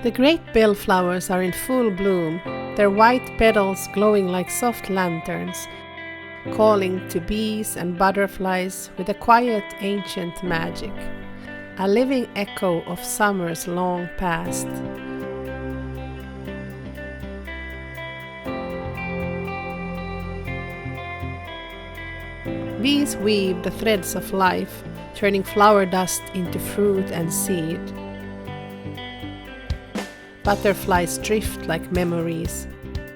The great bellflowers are in full bloom, their white petals glowing like soft lanterns, calling to bees and butterflies with a quiet ancient magic, a living echo of summers long past. Bees weave the threads of life, turning flower dust into fruit and seed. Butterflies drift like memories,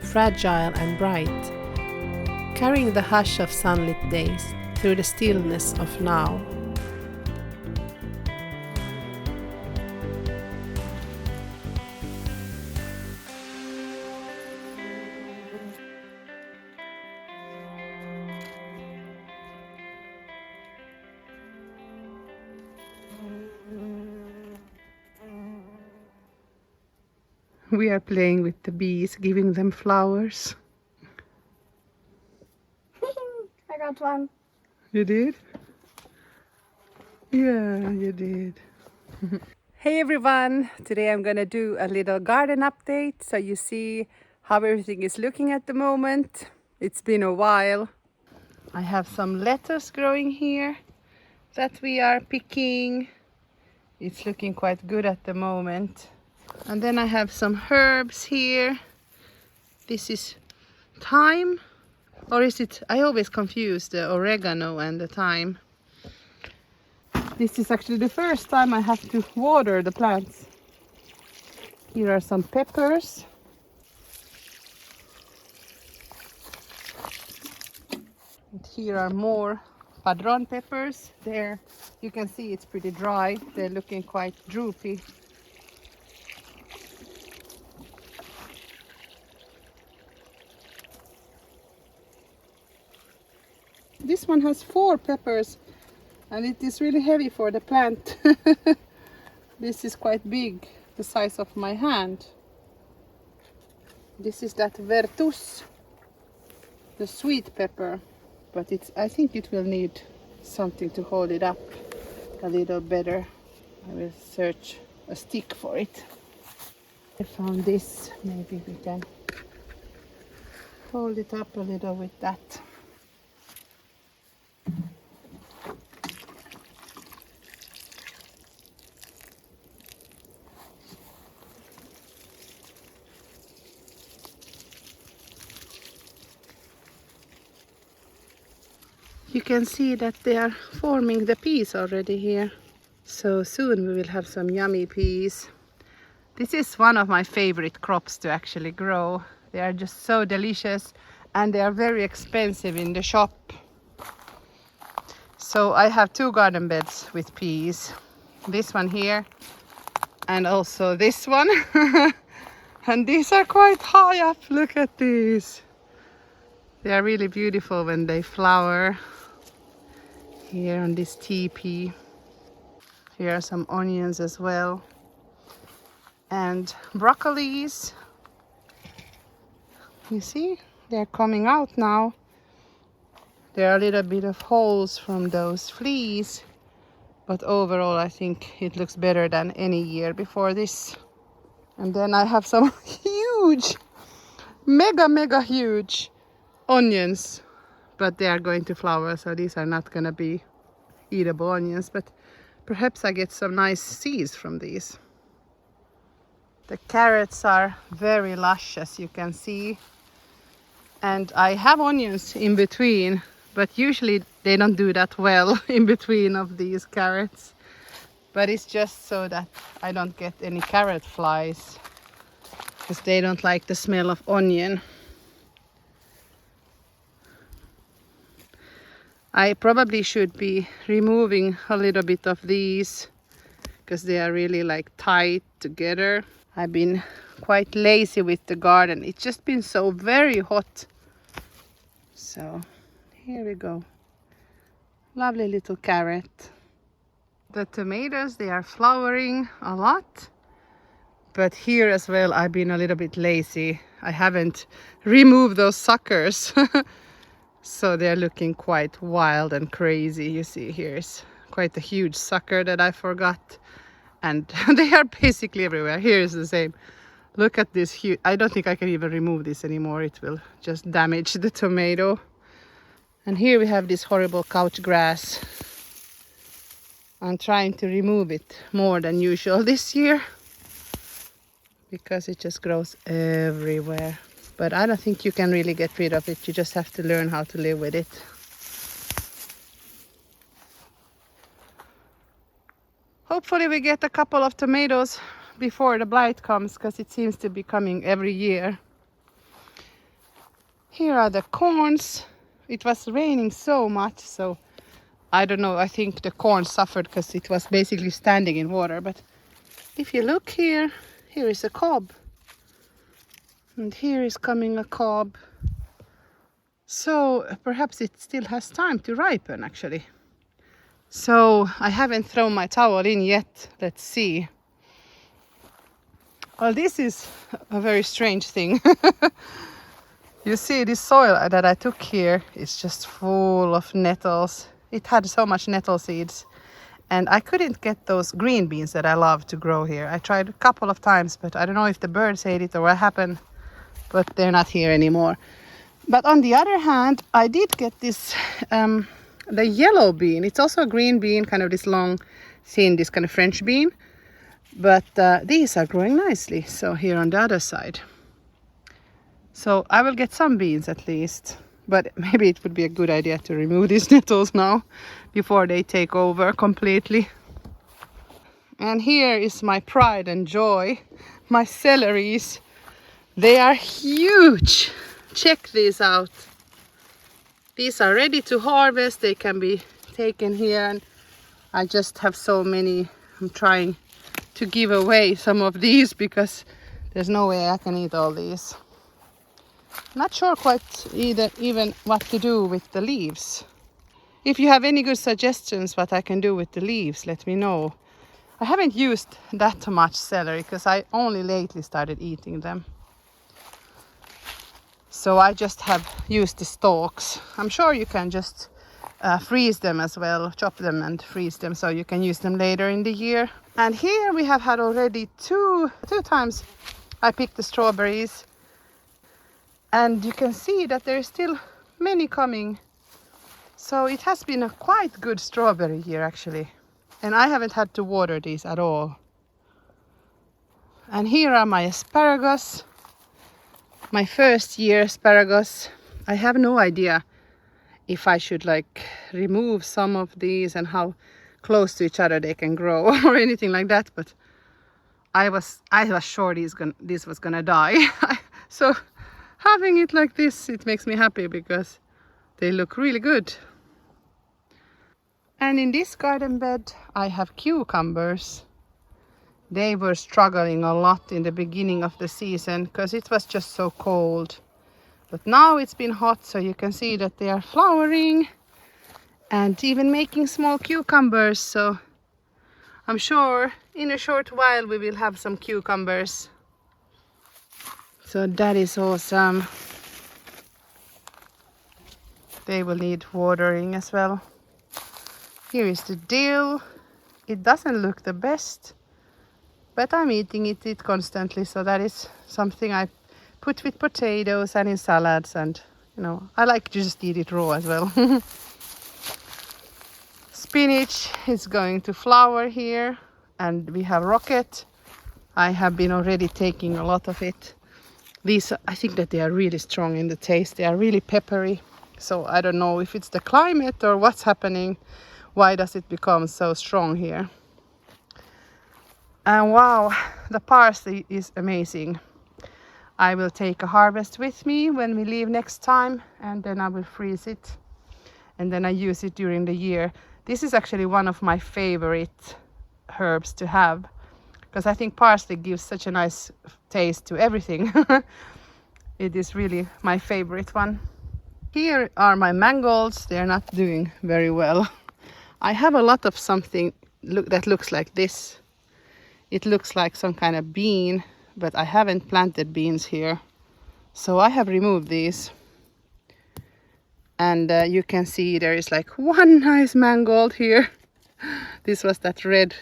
fragile and bright, carrying the hush of sunlit days through the stillness of now. We are playing with the bees, giving them flowers. I got one. You did? Yeah, you did. Hey everyone! Today I'm gonna do a little garden update so you see how everything is looking at the moment. It's been a while. I have some lettuce growing here that we are picking. It's looking quite good at the moment. And then I have some herbs here. This is thyme, or is it? I always confuse the oregano and the thyme. This is actually the first time I have to water the plants. Here are some peppers. And here are more padron peppers. There you can see it's pretty dry. They're looking quite droopy. This one has 4 peppers and it is really heavy for the plant. This is quite big, the size of my hand. This is that vertus, the sweet pepper, but I think it will need something to hold it up a little better. I will search a stick for it. I found this, maybe we can hold it up a little with that. You can see that they are forming the peas already here. So soon we will have some yummy peas. This is one of my favorite crops to actually grow. They are just so delicious and they are very expensive in the shop. So I have 2 garden beds with peas. This one here and also this one. And these are quite high up. Look at these. They are really beautiful when they flower. Here on this teepee. Here are some onions as well. And broccolis. You see, they're coming out now. There are a little bit of holes from those fleas. But overall I think it looks better than any year before this. And then I have some huge, mega huge onions. But they are going to flower, so these are not going to be eatable onions. But perhaps I get some nice seeds from these. The carrots are very lush, as you can see. And I have onions in between, but usually they don't do that well in between of these carrots. But it's just so that I don't get any carrot flies, because they don't like the smell of onion. I probably should be removing a little bit of these because they are really like tight together. I've been quite lazy with the garden. It's just been so very hot. So here we go. Lovely little carrot. The tomatoes, they are flowering a lot. But here as well, I've been a little bit lazy. I haven't removed those suckers. So they're looking quite wild and crazy. You see here's quite a huge sucker that I forgot. and they are basically everywhere. Here is the same. Look at this huge. I don't think I can even remove this anymore. It will just damage the tomato. And here we have this horrible couch grass. I'm trying to remove it more than usual this year because it just grows everywhere. But I don't think you can really get rid of it. You just have to learn how to live with it. Hopefully we get a couple of tomatoes before the blight comes, because it seems to be coming every year. Here are the corns. It was raining so much, so I don't know, I think the corn suffered because it was basically standing in water. But if you look here, here is a cob. And here is coming a cob. So perhaps it still has time to ripen actually. So I haven't thrown my towel in yet. Let's see. Well, this is a very strange thing. You see, this soil that I took here is just full of nettles. It had so much nettle seeds. And I couldn't get those green beans that I love to grow here. I tried a couple of times, but I don't know if the birds ate it or what happened. But they're not here anymore. But on the other hand, I did get this, the yellow bean. It's also a green bean, kind of this long, thin, this kind of French bean. But these are growing nicely. So here on the other side. So I will get some beans at least. But maybe it would be a good idea to remove these nettles now before they take over completely. And here is my pride and joy, my celeries. They are huge. Check these out. These are ready to harvest. They can be taken here, and I just have so many. I'm trying to give away some of these because there's no way I can eat all these. Not sure quite even what to do with the leaves. If you have any good suggestions what I can do with the leaves, let me know. I haven't used that much celery because I only lately started eating them. So I just have used the stalks. I'm sure you can just freeze them as well, chop them and freeze them so you can use them later in the year. And here we have had already two times I picked the strawberries. And you can see that there is still many coming. So it has been a quite good strawberry year actually. And I haven't had to water these at all. And here are my asparagus. My first year asparagus. I have no idea if I should like remove some of these and how close to each other they can grow or anything like that. But I was sure this was gonna die. So having it like this, it makes me happy because they look really good. And in this garden bed, I have cucumbers. They were struggling a lot in the beginning of the season because it was just so cold. But now it's been hot, so you can see that they are flowering and even making small cucumbers. So I'm sure in a short while we will have some cucumbers. So that is awesome. They will need watering as well. Here is the dill. It doesn't look the best, but I'm eating it constantly. So that is something I put with potatoes and in salads, and you know, I like to just eat it raw as well. Spinach is going to flower here, and we have rocket. I have been already taking a lot of it. These, I think that they are really strong in the taste. They are really peppery. So I don't know if it's the climate or what's happening. Why does it become so strong here? And wow, the parsley is amazing. I will take a harvest with me when we leave next time, and then I will freeze it. And then I use it during the year. This is actually one of my favorite herbs to have, because I think parsley gives such a nice taste to everything. It is really my favorite one. Here are my marigolds. They are not doing very well. I have a lot of something that looks like this. It looks like some kind of bean, but I haven't planted beans here. So I have removed these. And you can see there is like one nice mangold here. This was that red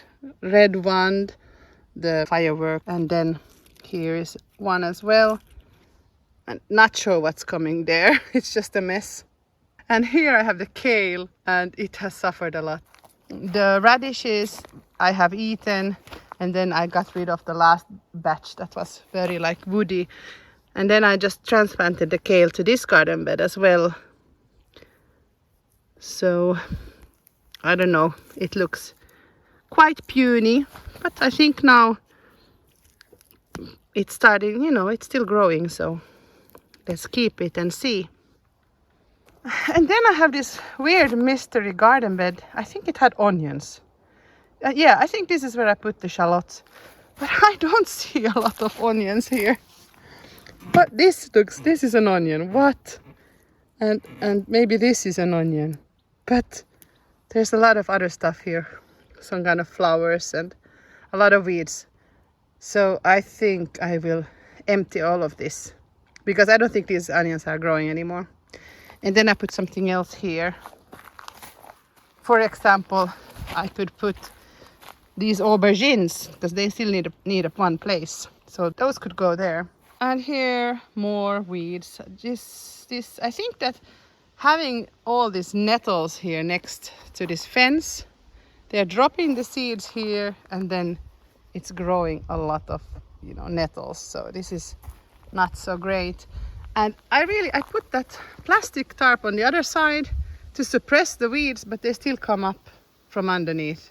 one, the firework, and then here is one as well. And not sure what's coming there. It's just a mess. And here I have the kale, and it has suffered a lot. The radishes I have eaten, and then I got rid of the last batch that was very like woody. And then I just transplanted the kale to this garden bed as well. So I don't know, it looks quite puny, but I think now it's starting, you know, it's still growing, so let's keep it and see. And then I have this weird mystery garden bed. I think it had onions. Yeah, I think this is where I put the shallots. But I don't see a lot of onions here. But this is an onion. What? And maybe this is an onion. But there's a lot of other stuff here. Some kind of flowers and a lot of weeds. So I think I will empty all of this, because I don't think these onions are growing anymore. And then I put something else here. For example, I could put these aubergines, because they still need one place. So those could go there. And here more weeds. This I think that having all these nettles here next to this fence, they're dropping the seeds here, and then it's growing a lot of, you know, nettles. So this is not so great. And I put that plastic tarp on the other side to suppress the weeds, but they still come up from underneath.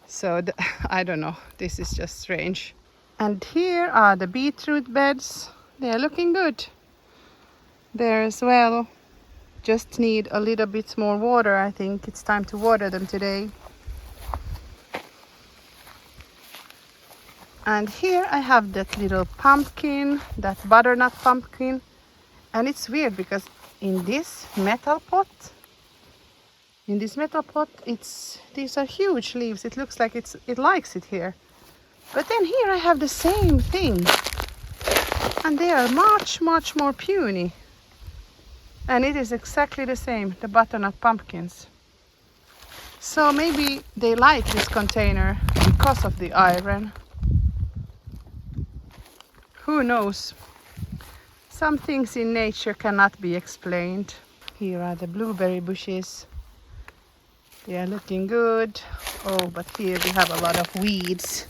So I don't know, this is just strange. And here are the beetroot beds. They are looking good there as well. Just need a little bit more water. I think it's time to water them today. And here I have that little pumpkin, that butternut pumpkin. And it's weird because in this metal pot, these are huge leaves. It looks like it likes it here. But then here I have the same thing. And they are much, much more puny. And it is exactly the same, the butternut pumpkins. So maybe they like this container because of the iron. Who knows? Some things in nature cannot be explained. Here are the blueberry bushes. They are looking good. Oh, but here we have a lot of weeds.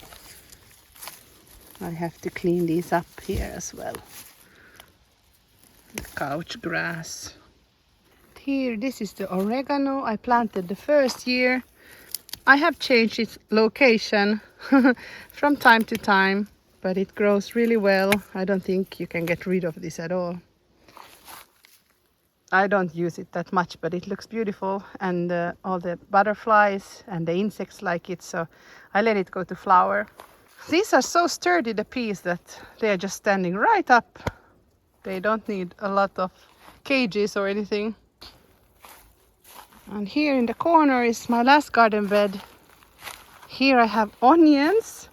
I have to clean these up here as well. The couch grass. Here, this is the oregano I planted the first year. I have changed its location from time to time, but it grows really well. I don't think you can get rid of this at all. I don't use it that much, but it looks beautiful, and all the butterflies and the insects like it, so I let it go to flower. These are so sturdy, the peas, that they are just standing right up. They don't need a lot of cages or anything. And here in the corner is my last garden bed. Here I have onions.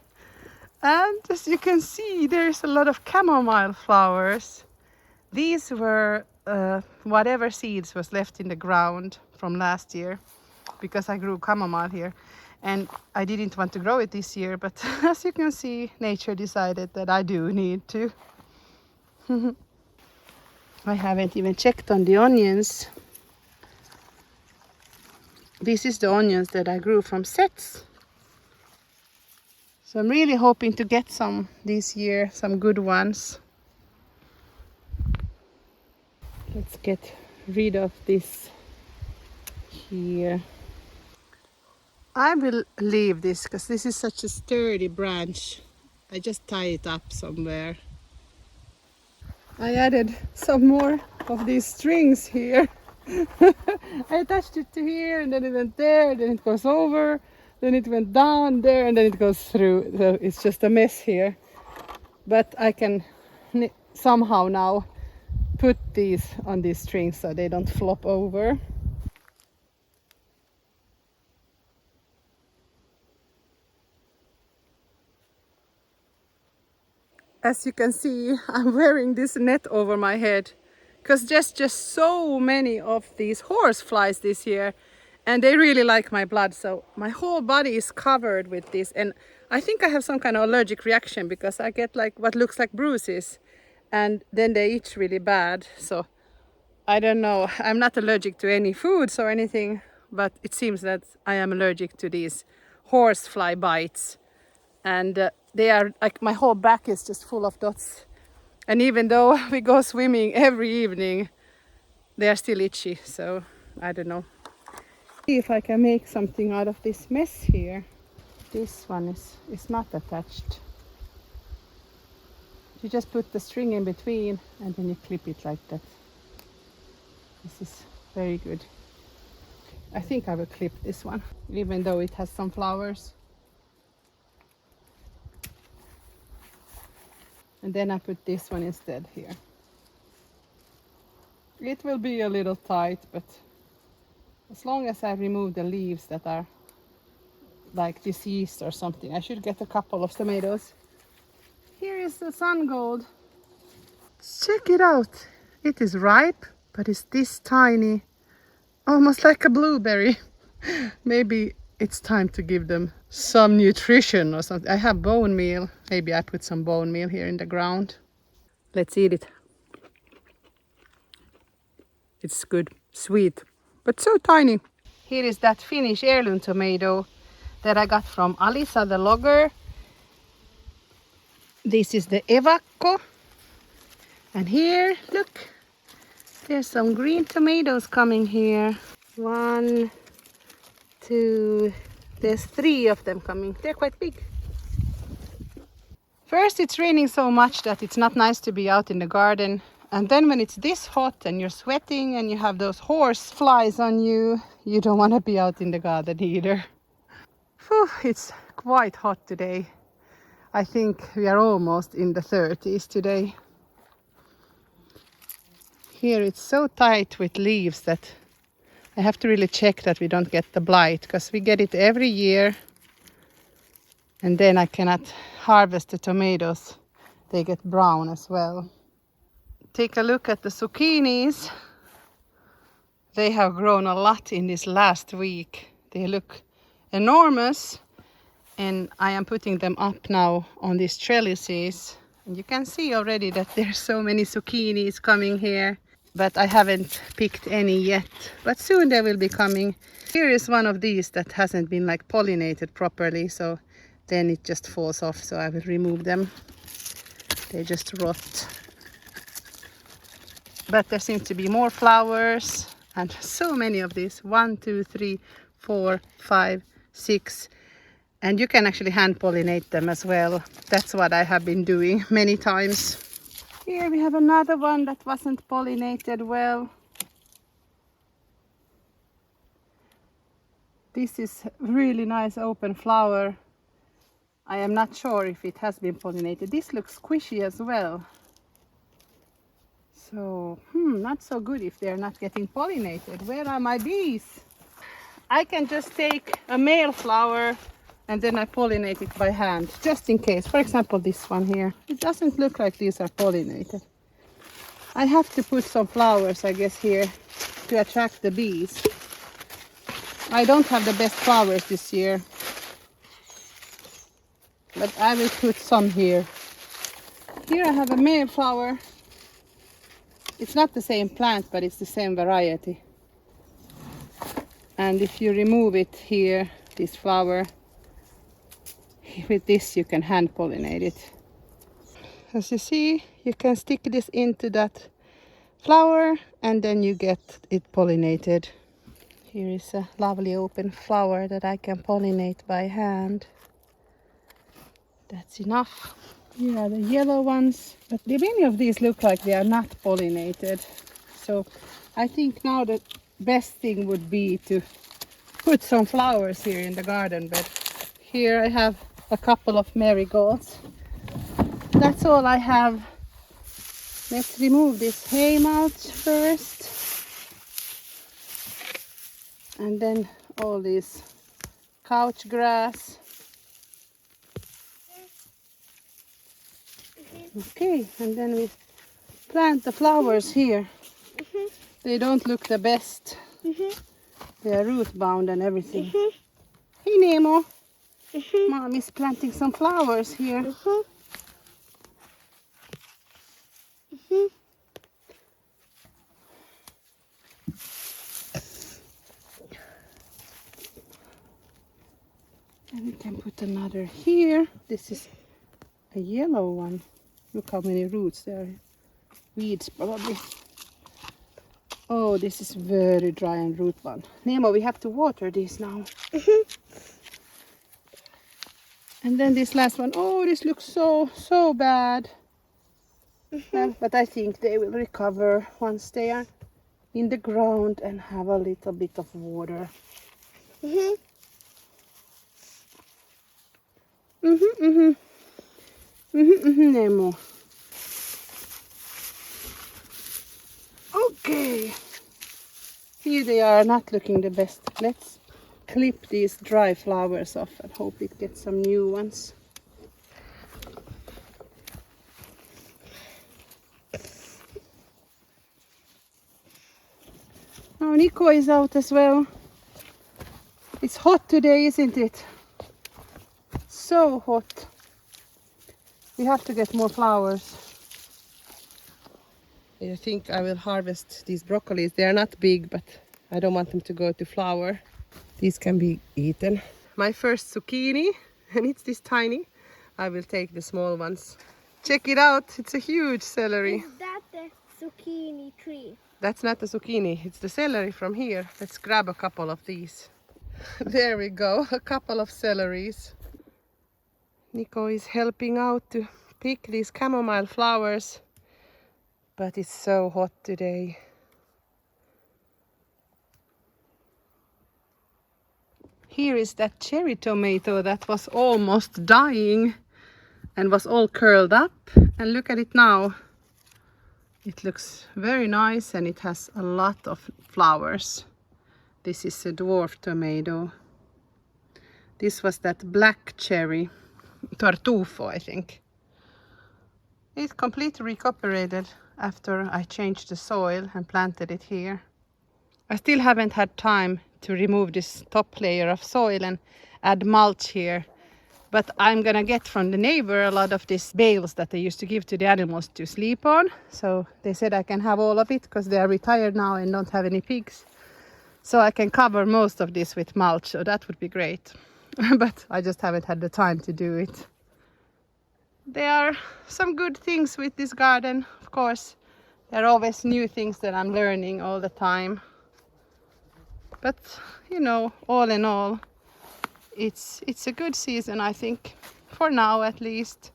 And as you can see, there's a lot of chamomile flowers. These were whatever seeds was left in the ground from last year, because I grew chamomile here. And I didn't want to grow it this year, but as you can see, nature decided that I do need to. I haven't even checked on the onions. This is the onions that I grew from sets. So I'm really hoping to get some this year, some good ones. Let's get rid of this here. I will leave this because this is such a sturdy branch. I just tie it up somewhere. I added some more of these strings here. I attached it to here, and then it went there, then it goes over, then it went down there, and then it goes through. So it's just a mess here. But I can somehow now put these on these strings so they don't flop over. As you can see, I'm wearing this net over my head because there's just so many of these horse flies this year, And they really like my blood, so my whole body is covered with this. And I think I have some kind of allergic reaction because I get like what looks like bruises, and then they itch really bad. So I don't know. I'm not allergic to any foods or anything, but it seems that I am allergic to these horsefly bites. And they are like, my whole back is just full of dots. And even though we go swimming every evening, they are still itchy. So I don't know. See if I can make something out of this mess here. This one is not attached. You just put the string in between and then you clip it like that. This is very good. I think I will clip this one, even though it has some flowers. And then I put this one instead here. It will be a little tight, but as long as I remove the leaves that are like diseased or something, I should get a couple of tomatoes. Here is the Sungold. Check it out. It is ripe, but it's this tiny, almost like a blueberry. Maybe it's time to give them some nutrition or something. I have bone meal. Maybe I put some bone meal here in the ground. Let's eat it. It's good, sweet, but so tiny. Here is that Finnish heirloom tomato that I got from Alisa the logger. This is the Evakko. And here, look, there's some green tomatoes coming here. 1, 2, there's 3 of them coming. They're quite big. First, it's raining so much that it's not nice to be out in the garden. And then when it's this hot and you're sweating and you have those horse flies on you, you don't want to be out in the garden either. Whew, it's quite hot today. I think we are almost in the 30s today. Here it's so tight with leaves that I have to really check that we don't get the blight, because we get it every year. And then I cannot harvest the tomatoes. They get brown as well. Take a look at the zucchinis. They have grown a lot in this last week. They look enormous. And I am putting them up now on these trellises. And you can see already that there's so many zucchinis coming here. But I haven't picked any yet. But soon they will be coming. Here is one of these that hasn't been like pollinated properly. So then it just falls off. So I will remove them. They just rot. But there seems to be more flowers. And so many of these. 1, 2, 3, 4, 5, 6. And you can actually hand pollinate them as well. That's what I have been doing many times. Here we have another one that wasn't pollinated well. This is really nice open flower. I am not sure if it has been pollinated. This looks squishy as well. So, not so good if they're not getting pollinated. Where are my bees? I can just take a male flower and then I pollinate it by hand, just in case. For example, this one here. It doesn't look like these are pollinated. I have to put some flowers, I guess, here to attract the bees. I don't have the best flowers this year, but I will put some here. Here I have a male flower. It's not the same plant, but it's the same variety. And if you remove it here, this flower, with this you can hand pollinate it. As you see, you can stick this into that flower and then you get it pollinated. Here is a lovely open flower that I can pollinate by hand. That's enough. Here are the yellow ones, but many of these look like they are not pollinated. So I think now the best thing would be to put some flowers here in the garden bed. Here I have a couple of marigolds. That's all I have. Let's remove this hay mulch first. And then all this couch grass. Okay, and then we plant the flowers here. They don't look the best, They are root bound and everything. Hey Nemo, Mom is planting some flowers here. And we can put another here. This is a yellow one. Look how many roots there are. Weeds probably. Oh, this is very dry and root bound. Nemo, we have to water these now. And then this last one. Oh, this looks so bad. But I think they will recover once they are in the ground and have a little bit of water. Nemo. Okay. Here they are, not looking the best. Let's clip these dry flowers off and hope it gets some new ones. Oh, Nico is out as well. It's hot today, isn't it? So hot. We have to get more flowers. I think I will harvest these broccolis. They are not big, but I don't want them to go to flower. These can be eaten. My first zucchini, and it's this tiny. I will take the small ones. Check it out, it's a huge celery. Is that the zucchini tree? That's not the zucchini, it's the celery from here. Let's grab a couple of these. There we go, a couple of celeries. Nico is helping out to pick these chamomile flowers, but it's so hot today. Here is that cherry tomato that was almost dying and was all curled up, and look at it now. It looks very nice and it has a lot of flowers. This is a dwarf tomato. This was that black cherry, tartufo I think. It completely recuperated after I changed the soil and planted it here. I still haven't had time to remove this top layer of soil and add mulch here. But I'm gonna get from the neighbor a lot of these bales that they used to give to the animals to sleep on. So they said I can have all of it because they are retired now and don't have any pigs. So I can cover most of this with mulch, so that would be great. But I just haven't had the time to do it. There are some good things with this garden, of course. There are always new things that I'm learning all the time. But, you know, all in all, it's a good season, I think, for now at least.